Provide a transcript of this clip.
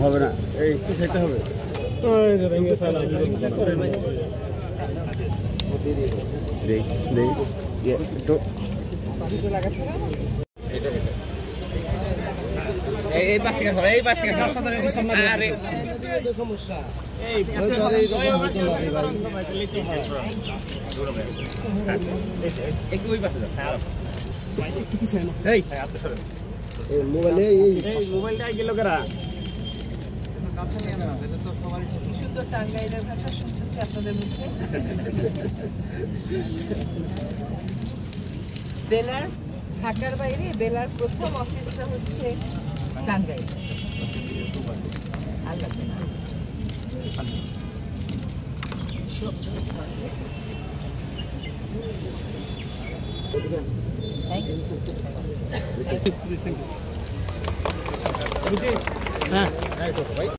হবে না, এই একটু খেতে হবে। সমস্যা মোবাইলটা গেল কারা সুন্দর টাঙ্গাইলের ভাষা শুনতেছি আপনাদের মুখে। বেলার ঢাকার বাইরে বেলার প্রথম অফিসটা হচ্ছে টাঙ্গাইল। আল্লাহ হ্যাঁ